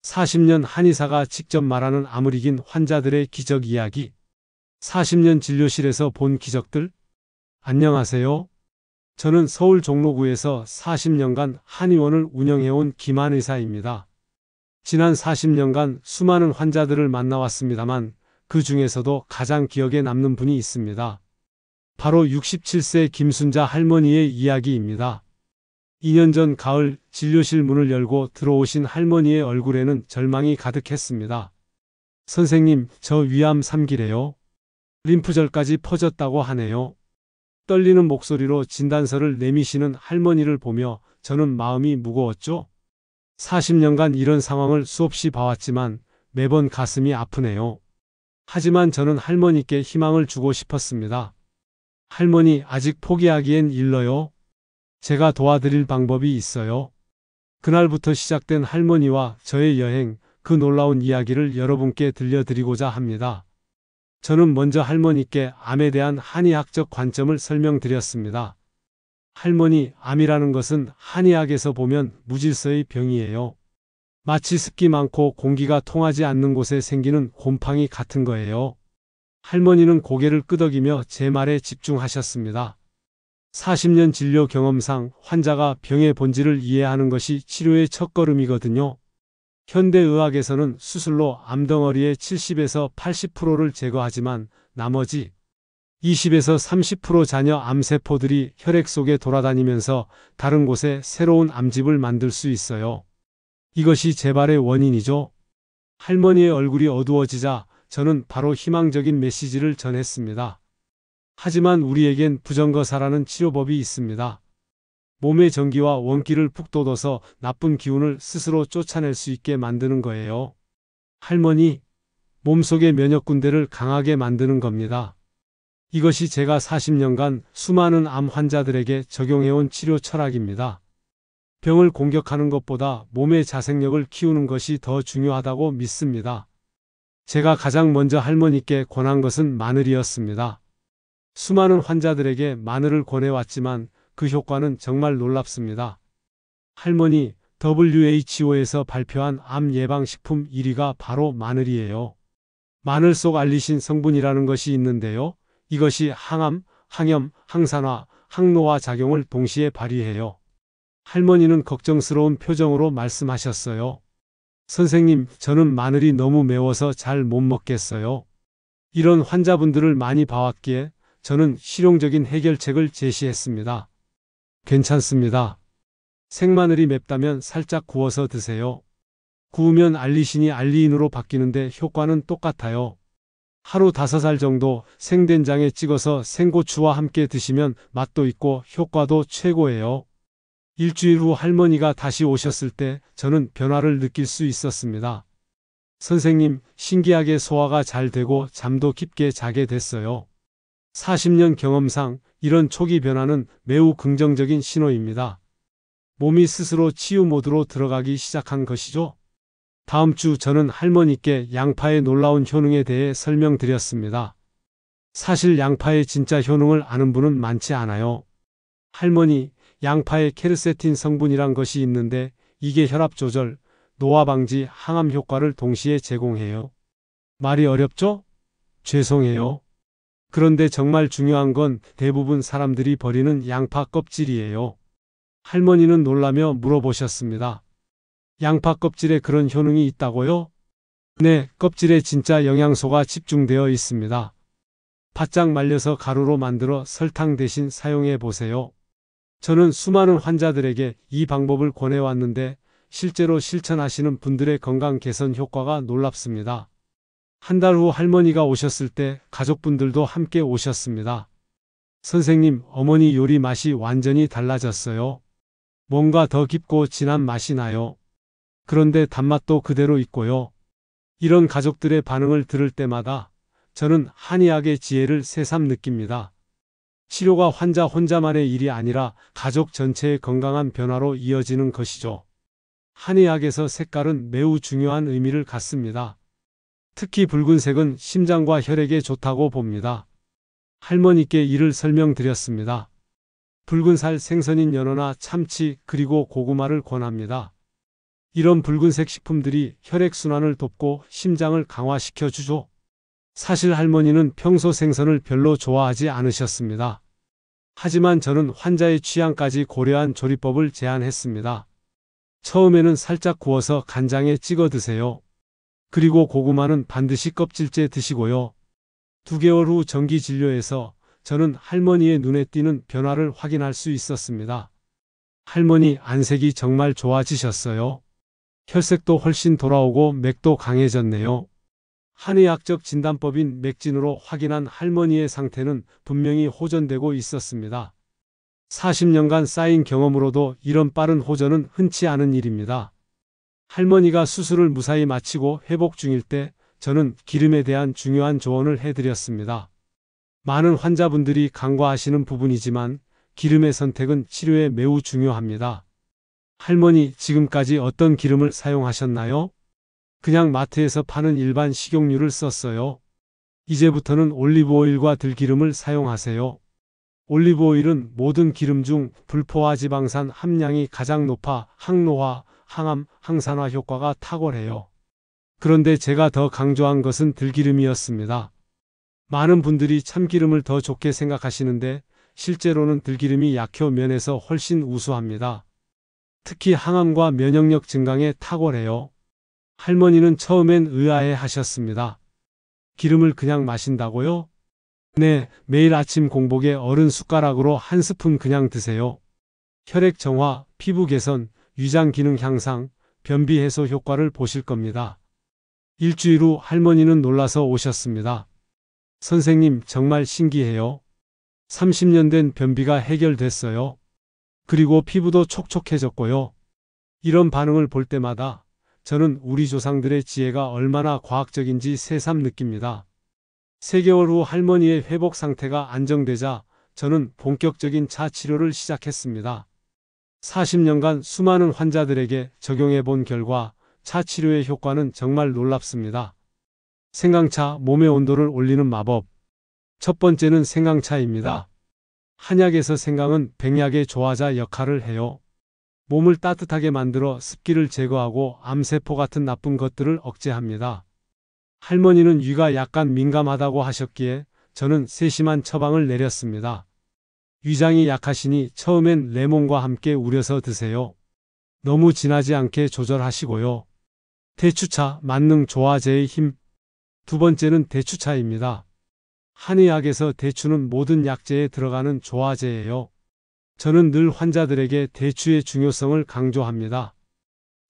40년 한의사가 직접 말하는 암을 이긴 환자들의 기적 이야기. 40년 진료실에서 본 기적들. 안녕하세요. 저는 서울 종로구에서 40년간 한의원을 운영해온 김한 의사입니다. 지난 40년간 수많은 환자들을 만나왔습니다만 그 중에서도 가장 기억에 남는 분이 있습니다. 바로 67세 김순자 할머니의 이야기입니다. 2년 전 가을 진료실 문을 열고 들어오신 할머니의 얼굴에는 절망이 가득했습니다. 선생님, 저 위암 3기래요. 림프절까지 퍼졌다고 하네요. 떨리는 목소리로 진단서를 내미시는 할머니를 보며 저는 마음이 무거웠죠. 40년간 이런 상황을 수없이 봐왔지만 매번 가슴이 아프네요. 하지만 저는 할머니께 희망을 주고 싶었습니다. 할머니, 아직 포기하기엔 일러요. 제가 도와드릴 방법이 있어요. 그날부터 시작된 할머니와 저의 여행, 그 놀라운 이야기를 여러분께 들려드리고자 합니다. 저는 먼저 할머니께 암에 대한 한의학적 관점을 설명드렸습니다. 할머니, 암이라는 것은 한의학에서 보면 무질서의 병이에요. 마치 습기 많고 공기가 통하지 않는 곳에 생기는 곰팡이 같은 거예요. 할머니는 고개를 끄덕이며 제 말에 집중하셨습니다. 40년 진료 경험상 환자가 병의 본질을 이해하는 것이 치료의 첫걸음이거든요. 현대의학에서는 수술로 암덩어리의 70에서 80%를 제거하지만 나머지 20에서 30% 잔여 암세포들이 혈액 속에 돌아다니면서 다른 곳에 새로운 암집을 만들 수 있어요. 이것이 재발의 원인이죠. 할머니의 얼굴이 어두워지자 저는 바로 희망적인 메시지를 전했습니다. 하지만 우리에겐 부정거사라는 치료법이 있습니다. 몸의 전기와 원기를 푹 돋워서 나쁜 기운을 스스로 쫓아낼 수 있게 만드는 거예요. 할머니, 몸속의 면역군대를 강하게 만드는 겁니다. 이것이 제가 40년간 수많은 암 환자들에게 적용해온 치료 철학입니다. 병을 공격하는 것보다 몸의 자생력을 키우는 것이 더 중요하다고 믿습니다. 제가 가장 먼저 할머니께 권한 것은 마늘이었습니다. 수많은 환자들에게 마늘을 권해왔지만 그 효과는 정말 놀랍습니다. 할머니, WHO에서 발표한 암 예방식품 1위가 바로 마늘이에요. 마늘 속 알리신 성분이라는 것이 있는데요. 이것이 항암, 항염, 항산화, 항노화 작용을 동시에 발휘해요. 할머니는 걱정스러운 표정으로 말씀하셨어요. 선생님, 저는 마늘이 너무 매워서 잘 못 먹겠어요. 이런 환자분들을 많이 봐왔기에 저는 실용적인 해결책을 제시했습니다. 괜찮습니다. 생마늘이 맵다면 살짝 구워서 드세요. 구우면 알리신이 알리인으로 바뀌는데 효과는 똑같아요. 하루 5알 정도 생된장에 찍어서 생고추와 함께 드시면 맛도 있고 효과도 최고예요. 일주일 후 할머니가 다시 오셨을 때 저는 변화를 느낄 수 있었습니다. 선생님, 신기하게 소화가 잘 되고 잠도 깊게 자게 됐어요. 40년 경험상 이런 초기 변화는 매우 긍정적인 신호입니다. 몸이 스스로 치유 모드로 들어가기 시작한 것이죠. 다음 주 저는 할머니께 양파의 놀라운 효능에 대해 설명드렸습니다. 사실 양파의 진짜 효능을 아는 분은 많지 않아요. 할머니, 양파에 케르세틴 성분이란 것이 있는데 이게 혈압 조절, 노화 방지, 항암 효과를 동시에 제공해요. 말이 어렵죠? 죄송해요. 그런데 정말 중요한 건 대부분 사람들이 버리는 양파 껍질이에요. 할머니는 놀라며 물어보셨습니다. 양파 껍질에 그런 효능이 있다고요? 네, 껍질에 진짜 영양소가 집중되어 있습니다. 바짝 말려서 가루로 만들어 설탕 대신 사용해 보세요. 저는 수많은 환자들에게 이 방법을 권해왔는데 실제로 실천하시는 분들의 건강 개선 효과가 놀랍습니다. 한 달 후 할머니가 오셨을 때 가족분들도 함께 오셨습니다. 선생님, 어머니 요리 맛이 완전히 달라졌어요. 뭔가 더 깊고 진한 맛이 나요. 그런데 단맛도 그대로 있고요. 이런 가족들의 반응을 들을 때마다 저는 한의학의 지혜를 새삼 느낍니다. 치료가 환자 혼자만의 일이 아니라 가족 전체의 건강한 변화로 이어지는 것이죠. 한의학에서 색깔은 매우 중요한 의미를 갖습니다. 특히 붉은색은 심장과 혈액에 좋다고 봅니다. 할머니께 이를 설명드렸습니다. 붉은살 생선인 연어나 참치 그리고 고구마를 권합니다. 이런 붉은색 식품들이 혈액순환을 돕고 심장을 강화시켜 주죠. 사실 할머니는 평소 생선을 별로 좋아하지 않으셨습니다. 하지만 저는 환자의 취향까지 고려한 조리법을 제안했습니다. 처음에는 살짝 구워서 간장에 찍어 드세요. 그리고 고구마는 반드시 껍질째 드시고요. 2개월 후 정기 진료에서 저는 할머니의 눈에 띄는 변화를 확인할 수 있었습니다. 할머니 안색이 정말 좋아지셨어요. 혈색도 훨씬 돌아오고 맥도 강해졌네요. 한의학적 진단법인 맥진으로 확인한 할머니의 상태는 분명히 호전되고 있었습니다. 40년간 쌓인 경험으로도 이런 빠른 호전은 흔치 않은 일입니다. 할머니가 수술을 무사히 마치고 회복 중일 때 저는 기름에 대한 중요한 조언을 해드렸습니다. 많은 환자분들이 간과하시는 부분이지만 기름의 선택은 치료에 매우 중요합니다. 할머니, 지금까지 어떤 기름을 사용하셨나요? 그냥 마트에서 파는 일반 식용유를 썼어요. 이제부터는 올리브오일과 들기름을 사용하세요. 올리브오일은 모든 기름 중 불포화 지방산 함량이 가장 높아 항노화, 항암, 항산화 효과가 탁월해요. 그런데 제가 더 강조한 것은 들기름이었습니다. 많은 분들이 참기름을 더 좋게 생각하시는데 실제로는 들기름이 약효 면에서 훨씬 우수합니다. 특히 항암과 면역력 증강에 탁월해요. 할머니는 처음엔 의아해 하셨습니다. 기름을 그냥 마신다고요? 네, 매일 아침 공복에 어른 숟가락으로 한 스푼 그냥 드세요. 혈액 정화, 피부 개선, 위장 기능 향상, 변비 해소 효과를 보실 겁니다. 일주일 후 할머니는 놀라서 오셨습니다. 선생님, 정말 신기해요. 30년 된 변비가 해결됐어요. 그리고 피부도 촉촉해졌고요. 이런 반응을 볼 때마다 저는 우리 조상들의 지혜가 얼마나 과학적인지 새삼 느낍니다. 3개월 후 할머니의 회복 상태가 안정되자 저는 본격적인 차 치료를 시작했습니다. 40년간 수많은 환자들에게 적용해 본 결과 차 치료의 효과는 정말 놀랍습니다. 생강차, 몸의 온도를 올리는 마법. 첫 번째는 생강차입니다. 한약에서 생강은 백약의 조화자 역할을 해요. 몸을 따뜻하게 만들어 습기를 제거하고 암세포 같은 나쁜 것들을 억제합니다. 할머니는 위가 약간 민감하다고 하셨기에 저는 세심한 처방을 내렸습니다. 위장이 약하시니 처음엔 레몬과 함께 우려서 드세요. 너무 진하지 않게 조절하시고요. 대추차, 만능 조화제의 힘. 두 번째는 대추차입니다. 한의학에서 대추는 모든 약재에 들어가는 조화제예요. 저는 늘 환자들에게 대추의 중요성을 강조합니다.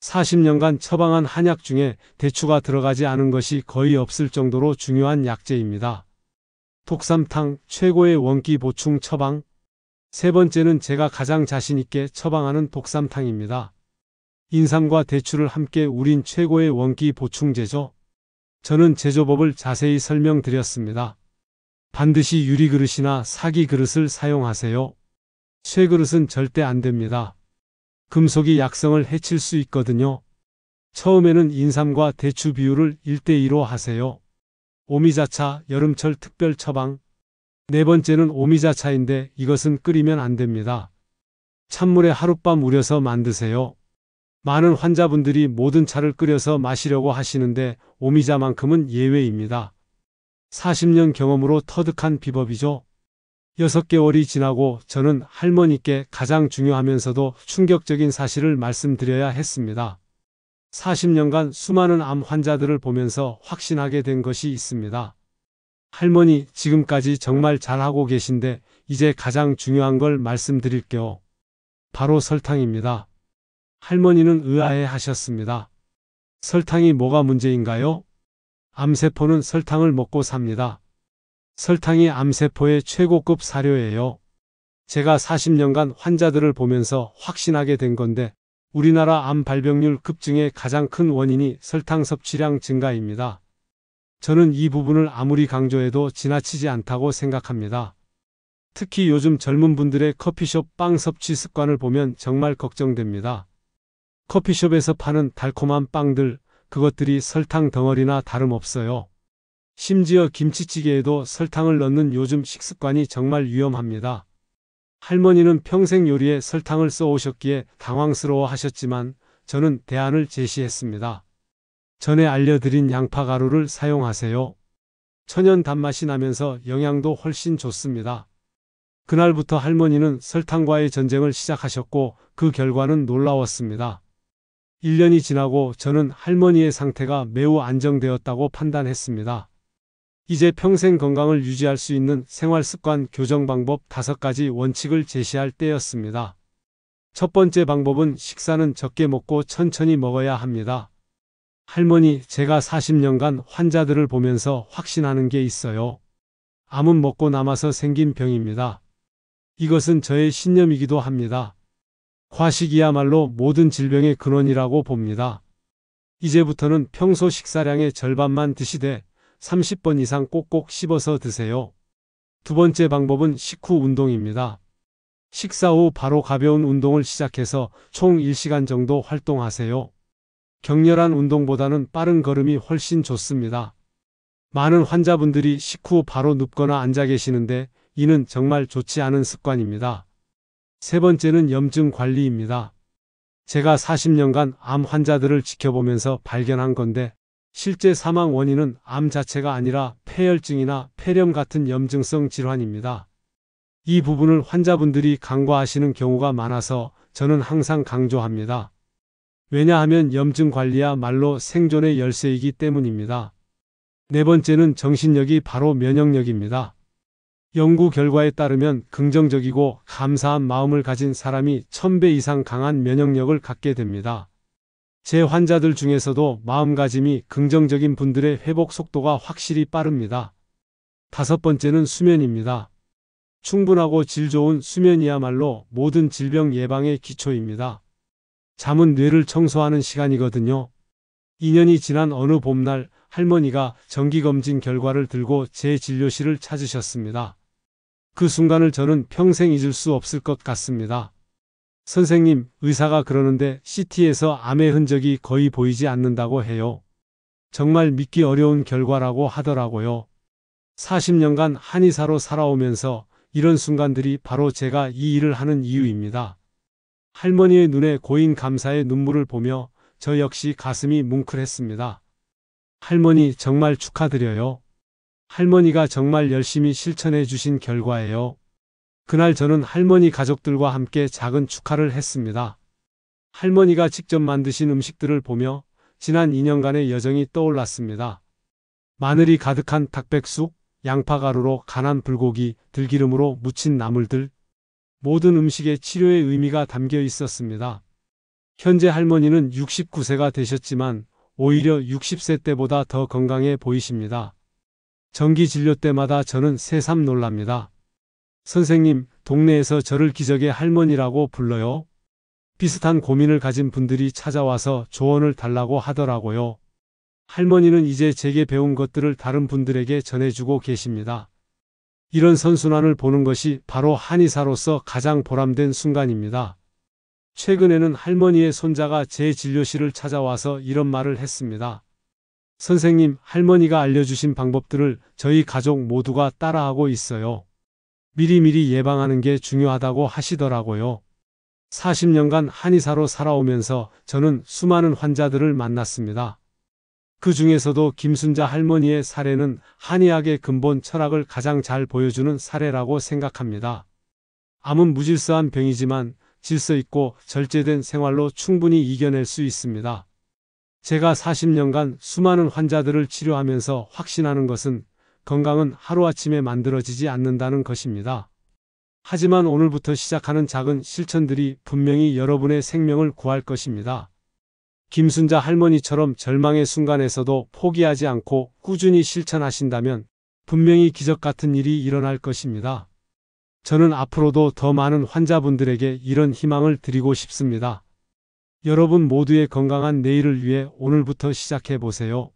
40년간 처방한 한약 중에 대추가 들어가지 않은 것이 거의 없을 정도로 중요한 약재입니다. 독삼탕, 최고의 원기 보충 처방. 세 번째는 제가 가장 자신 있게 처방하는 독삼탕입니다. 인삼과 대추를 함께 우린 최고의 원기 보충제죠. 저는 제조법을 자세히 설명드렸습니다. 반드시 유리그릇이나 사기 그릇을 사용하세요. 쇠그릇은 절대 안 됩니다. 금속이 약성을 해칠 수 있거든요. 처음에는 인삼과 대추 비율을 1:2로 하세요. 오미자차, 여름철 특별 처방. 네 번째는 오미자차인데 이것은 끓이면 안 됩니다. 찬물에 하룻밤 우려서 만드세요. 많은 환자분들이 모든 차를 끓여서 마시려고 하시는데 오미자만큼은 예외입니다. 40년 경험으로 터득한 비법이죠. 6개월이 지나고 저는 할머니께 가장 중요하면서도 충격적인 사실을 말씀드려야 했습니다. 40년간 수많은 암 환자들을 보면서 확신하게 된 것이 있습니다. 할머니, 지금까지 정말 잘하고 계신데 이제 가장 중요한 걸 말씀드릴게요. 바로 설탕입니다. 할머니는 의아해 하셨습니다. 설탕이 뭐가 문제인가요? 암세포는 설탕을 먹고 삽니다. 설탕이 암세포의 최고급 사료예요. 제가 40년간 환자들을 보면서 확신하게 된 건데 우리나라 암 발병률 급증의 가장 큰 원인이 설탕 섭취량 증가입니다. 저는 이 부분을 아무리 강조해도 지나치지 않다고 생각합니다. 특히 요즘 젊은 분들의 커피숍 빵 섭취 습관을 보면 정말 걱정됩니다. 커피숍에서 파는 달콤한 빵들, 그것들이 설탕 덩어리나 다름없어요. 심지어 김치찌개에도 설탕을 넣는 요즘 식습관이 정말 위험합니다. 할머니는 평생 요리에 설탕을 써오셨기에 당황스러워 하셨지만 저는 대안을 제시했습니다. 전에 알려드린 양파가루를 사용하세요. 천연 단맛이 나면서 영양도 훨씬 좋습니다. 그날부터 할머니는 설탕과의 전쟁을 시작하셨고 그 결과는 놀라웠습니다. 1년이 지나고 저는 할머니의 상태가 매우 안정되었다고 판단했습니다. 이제 평생 건강을 유지할 수 있는 생활습관 교정 방법 5가지 원칙을 제시할 때였습니다. 첫 번째 방법은 식사는 적게 먹고 천천히 먹어야 합니다. 할머니, 제가 40년간 환자들을 보면서 확신하는 게 있어요. 암은 먹고 남아서 생긴 병입니다. 이것은 저의 신념이기도 합니다. 과식이야말로 모든 질병의 근원이라고 봅니다. 이제부터는 평소 식사량의 절반만 드시되 30번 이상 꼭꼭 씹어서 드세요. 두 번째 방법은 식후 운동입니다. 식사 후 바로 가벼운 운동을 시작해서 총 1시간 정도 활동하세요. 격렬한 운동보다는 빠른 걸음이 훨씬 좋습니다. 많은 환자분들이 식후 바로 눕거나 앉아 계시는데 이는 정말 좋지 않은 습관입니다. 세 번째는 염증 관리입니다. 제가 40년간 암 환자들을 지켜보면서 발견한 건데 실제 사망 원인은 암 자체가 아니라 폐혈증이나 폐렴 같은 염증성 질환입니다. 이 부분을 환자분들이 간과하시는 경우가 많아서 저는 항상 강조합니다. 왜냐하면 염증 관리야말로 생존의 열쇠이기 때문입니다. 네 번째는 정신력이 바로 면역력입니다. 연구 결과에 따르면 긍정적이고 감사한 마음을 가진 사람이 1000배 이상 강한 면역력을 갖게 됩니다. 제 환자들 중에서도 마음가짐이 긍정적인 분들의 회복 속도가 확실히 빠릅니다. 다섯 번째는 수면입니다. 충분하고 질 좋은 수면이야말로 모든 질병 예방의 기초입니다. 잠은 뇌를 청소하는 시간이거든요. 2년이 지난 어느 봄날 할머니가 정기검진 결과를 들고 제 진료실을 찾으셨습니다. 그 순간을 저는 평생 잊을 수 없을 것 같습니다. 선생님, 의사가 그러는데 CT에서 암의 흔적이 거의 보이지 않는다고 해요. 정말 믿기 어려운 결과라고 하더라고요. 40년간 한의사로 살아오면서 이런 순간들이 바로 제가 이 일을 하는 이유입니다. 할머니의 눈에 고인 감사의 눈물을 보며 저 역시 가슴이 뭉클했습니다. 할머니, 정말 축하드려요. 할머니가 정말 열심히 실천해 주신 결과예요. 그날 저는 할머니 가족들과 함께 작은 축하를 했습니다. 할머니가 직접 만드신 음식들을 보며 지난 2년간의 여정이 떠올랐습니다. 마늘이 가득한 닭백숙, 양파가루로 간한 불고기, 들기름으로 무친 나물들, 모든 음식에 치료의 의미가 담겨 있었습니다. 현재 할머니는 69세가 되셨지만 오히려 60세 때보다 더 건강해 보이십니다. 정기 진료 때마다 저는 새삼 놀랍니다. 선생님, 동네에서 저를 기적의 할머니라고 불러요. 비슷한 고민을 가진 분들이 찾아와서 조언을 달라고 하더라고요. 할머니는 이제 제게 배운 것들을 다른 분들에게 전해주고 계십니다. 이런 선순환을 보는 것이 바로 한의사로서 가장 보람된 순간입니다. 최근에는 할머니의 손자가 제 진료실을 찾아와서 이런 말을 했습니다. 선생님, 할머니가 알려주신 방법들을 저희 가족 모두가 따라하고 있어요. 미리미리 예방하는 게 중요하다고 하시더라고요. 40년간 한의사로 살아오면서 저는 수많은 환자들을 만났습니다. 그 중에서도 김순자 할머니의 사례는 한의학의 근본 철학을 가장 잘 보여주는 사례라고 생각합니다. 암은 무질서한 병이지만 질서 있고 절제된 생활로 충분히 이겨낼 수 있습니다. 제가 40년간 수많은 환자들을 치료하면서 확신하는 것은 건강은 하루아침에 만들어지지 않는다는 것입니다. 하지만 오늘부터 시작하는 작은 실천들이 분명히 여러분의 생명을 구할 것입니다. 김순자 할머니처럼 절망의 순간에서도 포기하지 않고 꾸준히 실천하신다면 분명히 기적 같은 일이 일어날 것입니다. 저는 앞으로도 더 많은 환자분들에게 이런 희망을 드리고 싶습니다. 여러분 모두의 건강한 내일을 위해 오늘부터 시작해 보세요.